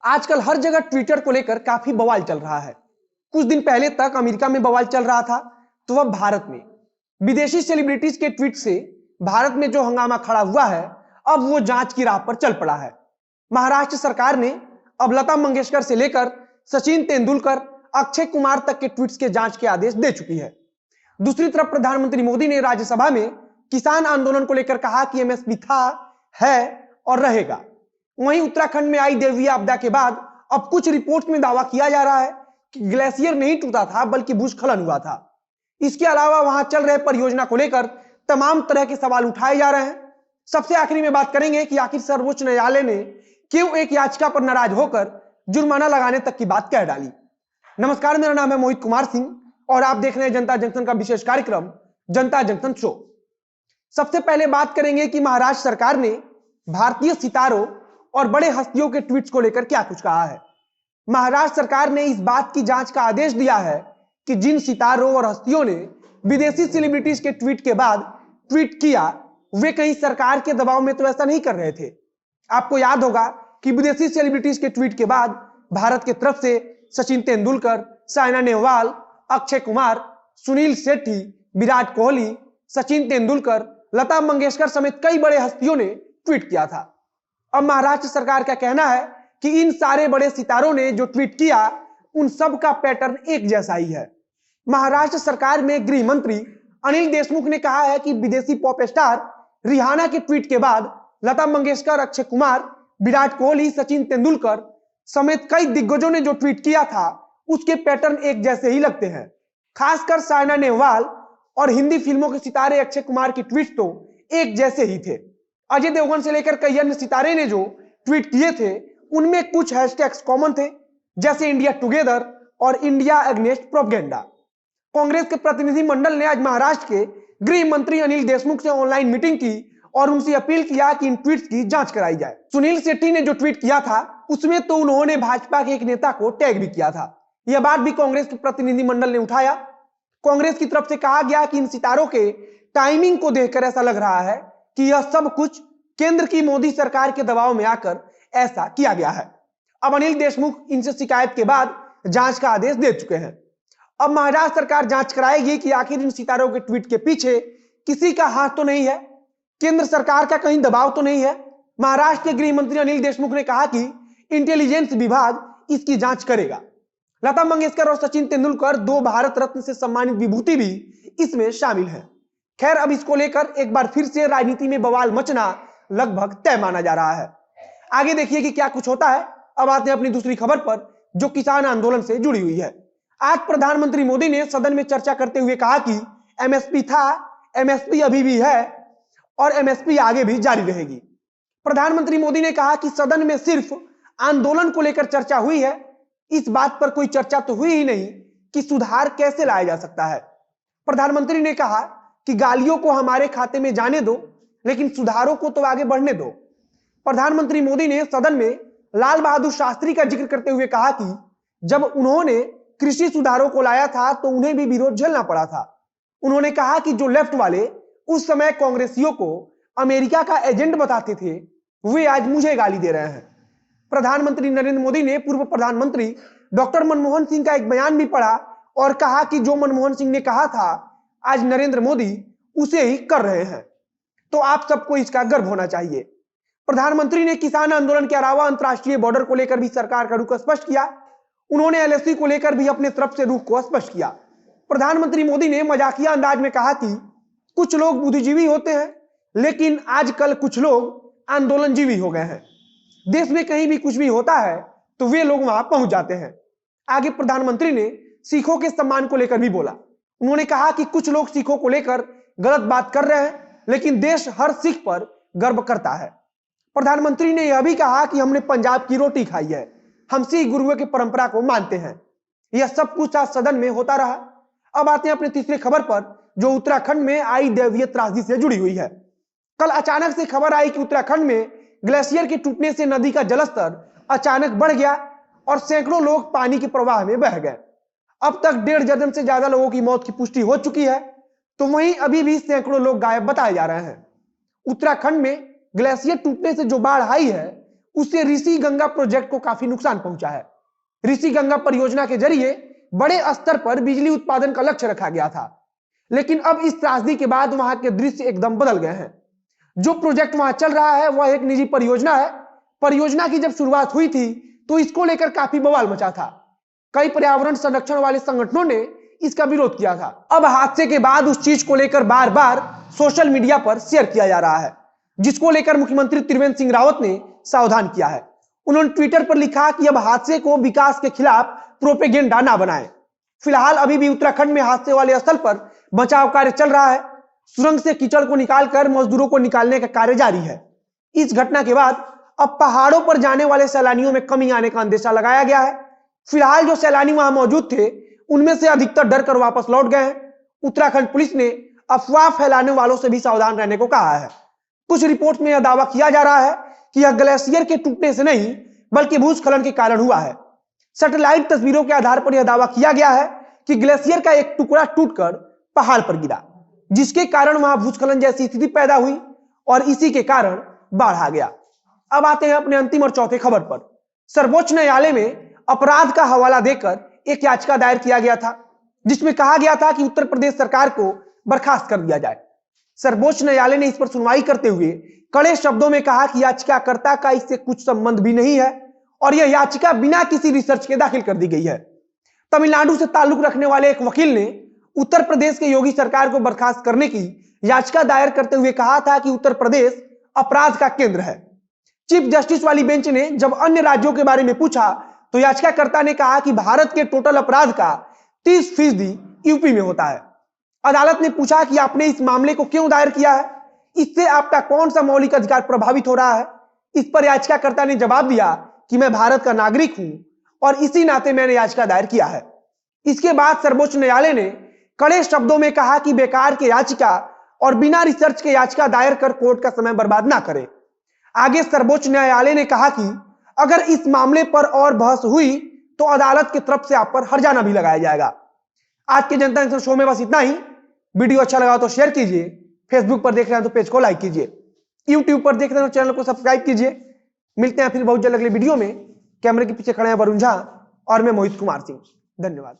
आजकल हर जगह ट्विटर को लेकर काफी बवाल चल रहा है। कुछ दिन पहले तक अमेरिका में बवाल चल रहा था, तो अब भारत में विदेशी सेलिब्रिटीज के ट्वीट से भारत में जो हंगामा खड़ा हुआ है, अब वो जांच की राह पर चल पड़ा है। महाराष्ट्र सरकार ने अब लता मंगेशकर से लेकर सचिन तेंदुलकर, अक्षय कुमार तक के ट्वीट्स के जांच के आदेश दे चुकी है। दूसरी तरफ प्रधानमंत्री मोदी ने राज्यसभा में किसान आंदोलन को लेकर कहा कि एमएसपी था, है और रहेगा। वहीं उत्तराखंड में आई दैवीय आपदा के बाद अब कुछ रिपोर्ट में दावा किया जा रहा है कि ग्लेशियर नहीं टूटा था बल्कि भूस्खलन हुआ था। इसके अलावा वहां चल रहे परियोजना को लेकर तमाम तरह के सवाल उठाए जा रहे हैं। सबसे आखिरी में बात करेंगे कि आखिर सर्वोच्च न्यायालय ने क्यों एक याचिका पर नाराज होकर जुर्माना लगाने तक की बात कह डाली। नमस्कार, मेरा नाम है मोहित कुमार सिंह और आप देख रहे हैं जनता जंक्शन का विशेष कार्यक्रम जनता जंक्शन शो। सबसे पहले बात करेंगे कि महाराष्ट्र सरकार ने भारतीय सितारों और बड़े हस्तियों के ट्वीट्स को लेकर क्या कुछ कहा है। महाराष्ट्र सरकार ने इस बात की जांच का आदेश दिया है कि जिन सितारों और हस्तियों ने विदेशी सेलिब्रिटीज के ट्वीट के बाद ट्वीट किया, वे कहीं सरकार के दबाव में तो ऐसा नहीं कर रहे थे। आपको याद होगा कि विदेशी सेलिब्रिटीज के ट्वीट के बाद भारत की तरफ से सचिन तेंदुलकर, साइना नेहवाल, अक्षय कुमार, सुनील शेट्टी, विराट कोहली, सचिन तेंदुलकर, लता मंगेशकर समेत कई बड़े हस्तियों ने ट्वीट किया था। अब महाराष्ट्र सरकार का कहना है कि इन सारे बड़े सितारों ने जो ट्वीट किया, उन सब का पैटर्न एक जैसा ही है। महाराष्ट्र सरकार में गृह मंत्री अनिल देशमुख ने कहा है कि विदेशी पॉप स्टार रिहाना के ट्वीट के बाद लता मंगेशकर, अक्षय कुमार, विराट कोहली, सचिन तेंदुलकर समेत कई दिग्गजों ने जो ट्वीट किया था, उसके पैटर्न एक जैसे ही लगते हैं। खासकर साइना नेहवाल और हिंदी फिल्मों के सितारे अक्षय कुमार के ट्वीट तो एक जैसे ही थे। अजय देवगन से लेकर कई अन्य सितारे ने जो ट्वीट किए थे, उनमें कुछ हैशटैग्स कॉमन थे, जैसे इंडिया टुगेदर और इंडिया अगेंस्ट प्रोपेगेंडा। कांग्रेस के प्रतिनिधि मंडल ने आज महाराष्ट्र के गृह मंत्री अनिल देशमुख से ऑनलाइन मीटिंग की और उनसे अपील किया कि इन ट्वीट्स की जांच कराई जाए। सुनील शेट्टी ने जो ट्वीट किया था, उसमें तो उन्होंने भाजपा के एक नेता को टैग भी किया था। यह बात भी कांग्रेस के प्रतिनिधि मंडल ने उठाया। कांग्रेस की तरफ से कहा गया कि इन सितारों के टाइमिंग को देखकर ऐसा लग रहा है कि यह सब कुछ केंद्र की मोदी सरकार के दबाव में आकर ऐसा किया गया है। अब अनिल देशमुख इनसे शिकायत के बाद जांच का आदेश दे चुके हैं। अब महाराष्ट्र सरकार जांच कराएगी कि आखिर इन सितारों के ट्वीट के पीछे किसी का हाथ तो नहीं है, केंद्र सरकार का कहीं दबाव तो नहीं है। महाराष्ट्र के गृह मंत्री अनिल देशमुख ने कहा कि इंटेलिजेंस विभाग इसकी जांच करेगा। लता मंगेशकर और सचिन तेंदुलकर, दो भारत रत्न से सम्मानित विभूति भी इसमें शामिल है। खैर, अब इसको लेकर एक बार फिर से राजनीति में बवाल मचना लगभग तय माना जा रहा है। आगे देखिए कि क्या कुछ होता है। अब आते हैं अपनी दूसरी खबर पर, जो किसान आंदोलन से जुड़ी हुई है। आज प्रधानमंत्री मोदी ने सदन में चर्चा करते हुए कहा कि एमएसपी था, एमएसपी अभी भी है और एमएसपी आगे भी जारी रहेगी। प्रधानमंत्री मोदी ने कहा कि सदन में सिर्फ आंदोलन को लेकर चर्चा हुई है, इस बात पर कोई चर्चा तो हुई ही नहीं कि सुधार कैसे लाया जा सकता है। प्रधानमंत्री ने कहा कि गालियों को हमारे खाते में जाने दो, लेकिन सुधारों को तो आगे बढ़ने दो। प्रधानमंत्री मोदी ने सदन में लाल बहादुर शास्त्री का जिक्र करते हुए कहा कि जब उन्होंने कृषि सुधारों को लाया था तो उन्हें भी विरोध झेलना पड़ा था। उन्होंने कहा कि जो लेफ्ट वाले उस समय कांग्रेसियों को अमेरिका का एजेंट बताते थे, वे आज मुझे गाली दे रहे हैं। प्रधानमंत्री नरेंद्र मोदी ने पूर्व प्रधानमंत्री डॉक्टर मनमोहन सिंह का एक बयान भी पढ़ा और कहा कि जो मनमोहन सिंह ने कहा था, आज नरेंद्र मोदी उसे ही कर रहे हैं। तो आप सबको इसका गर्व होना चाहिए। प्रधानमंत्री ने किसान आंदोलन के अलावा अंतरराष्ट्रीय बॉर्डर को लेकर भी सरकार का रुख स्पष्ट किया। उन्होंने एलएसी को लेकर भी अपने तरफ से रुख को स्पष्ट किया। प्रधानमंत्री मोदी ने मजाकिया अंदाज में कहा कि कुछ लोग बुद्धिजीवी होते हैं, लेकिन आजकल कुछ लोग आंदोलनजीवी हो गए हैं। देश में कहीं भी कुछ भी होता है तो वे लोग वहां पहुंच जाते हैं। आगे प्रधानमंत्री ने सिखों के सम्मान को लेकर भी बोला। उन्होंने कहा कि कुछ लोग सिखों को लेकर गलत बात कर रहे हैं, लेकिन देश हर सिख पर गर्व करता है। प्रधानमंत्री ने यह भी कहा कि हमने पंजाब की रोटी खाई है, हम सिख गुरुओं की परंपरा को मानते हैं। यह सब कुछ आज सदन में होता रहा। अब आते हैं अपनी तीसरी खबर पर, जो उत्तराखंड में आई दैवीय त्रासदी से जुड़ी हुई है। कल अचानक से खबर आई कि उत्तराखंड में ग्लेशियर के टूटने से नदी का जलस्तर अचानक बढ़ गया और सैकड़ों लोग पानी के प्रवाह में बह गए। अब तक 1.5 दर्जन से ज्यादा लोगों की मौत की पुष्टि हो चुकी है, तो वहीं अभी भी सैकड़ों लोग गायब बताए जा रहे हैं। उत्तराखंड में ग्लेशियर टूटने से जो बाढ़ आई है, उससे ऋषि गंगा प्रोजेक्ट को काफी नुकसान पहुंचा है। ऋषि गंगा परियोजना के जरिए बड़े स्तर पर बिजली उत्पादन का लक्ष्य रखा गया था, लेकिन अब इस त्रासदी के बाद वहां के दृश्य एकदम बदल गए हैं। जो प्रोजेक्ट वहां चल रहा है वह एक निजी परियोजना है। परियोजना की जब शुरुआत हुई थी तो इसको लेकर काफी बवाल मचा था। कई पर्यावरण संरक्षण वाले संगठनों ने इसका विरोध किया था। अब हादसे के बाद उस चीज को लेकर बार बार सोशल मीडिया पर शेयर किया जा रहा है, जिसको लेकर मुख्यमंत्री त्रिवेंद्र सिंह रावत ने सावधान किया है। उन्होंने ट्विटर पर लिखा कि अब हादसे को विकास के खिलाफ प्रोपेगेंडा ना बनाएं। फिलहाल अभी भी उत्तराखंड में हादसे वाले स्थल पर बचाव कार्य चल रहा है। सुरंग से कीचड़ को निकालकर मजदूरों को निकालने का कार्य जारी है। इस घटना के बाद अब पहाड़ों पर जाने वाले सैलानियों में कमी आने का अंदेशा लगाया गया है। फिलहाल जो सैलानी वहां मौजूद थे उनमें से अधिकतर डर कर वापस लौट गए हैं। उत्तराखंड पुलिस ने अफवाह फैलाने वालों से भी सावधान रहने को कहा है। कुछ रिपोर्ट में यह दावा किया जा रहा है कि यह ग्लेशियर के टूटने से नहीं बल्कि भूस्खलन के कारण हुआ है। सैटेलाइट तस्वीरों के आधार पर यह दावा किया गया है कि ग्लेशियर का एक टुकड़ा टूटकर पहाड़ पर गिरा, जिसके कारण वहां भूस्खलन जैसी स्थिति पैदा हुई और इसी के कारण बाढ़ आ गया। अब आते हैं अपने अंतिम और चौथे खबर पर। सर्वोच्च न्यायालय में अपराध का हवाला देकर एक याचिका दायर किया गया था, जिसमें कहा गया था कि उत्तर प्रदेश सरकार को बर्खास्त कर दिया जाए। सर्वोच्च न्यायालय ने इस पर सुनवाई करते हुए कड़े शब्दों में कहा कि याचिकाकर्ता का इससे कुछ संबंध भी नहीं है और यह याचिका बिना किसी रिसर्च के दाखिल कर दी गई है। तमिलनाडु से ताल्लुक रखने वाले एक वकील ने उत्तर प्रदेश के योगी सरकार को बर्खास्त करने की याचिका दायर करते हुए कहा था कि उत्तर प्रदेश अपराध का केंद्र है। चीफ जस्टिस वाली बेंच ने जब अन्य राज्यों के बारे में पूछा तो याचिकाकर्ता ने कहा कि भारत के टोटल अपराध का 30% यूपी में होता है। अदालत ने पूछा कि आपने इस मामले को क्यों दायर किया है, इससे आपका कौन सा मौलिक अधिकार प्रभावित हो रहा है। इस पर याचिकाकर्ता ने जवाब दिया कि मैं भारत का नागरिक हूं और इसी नाते मैंने याचिका दायर किया है। इसके बाद सर्वोच्च न्यायालय ने कड़े शब्दों में कहा कि बेकार के याचिका और बिना रिसर्च के याचिका दायर कर कोर्ट का समय बर्बाद ना करें। आगे सर्वोच्च न्यायालय ने कहा कि अगर इस मामले पर और बहस हुई तो अदालत की तरफ से आप पर हर्जाना भी लगाया जाएगा। आज के जनता जंक्शन शो में बस इतना ही। वीडियो अच्छा लगा तो शेयर कीजिए, फेसबुक पर देख रहे हैं तो पेज को लाइक कीजिए, यूट्यूब पर देख रहे हैं तो चैनल को सब्सक्राइब कीजिए। मिलते हैं फिर बहुत जल्द अगले वीडियो में। कैमरे के पीछे खड़े हैं वरुण झा और मैं मोहित कुमार सिंह। धन्यवाद।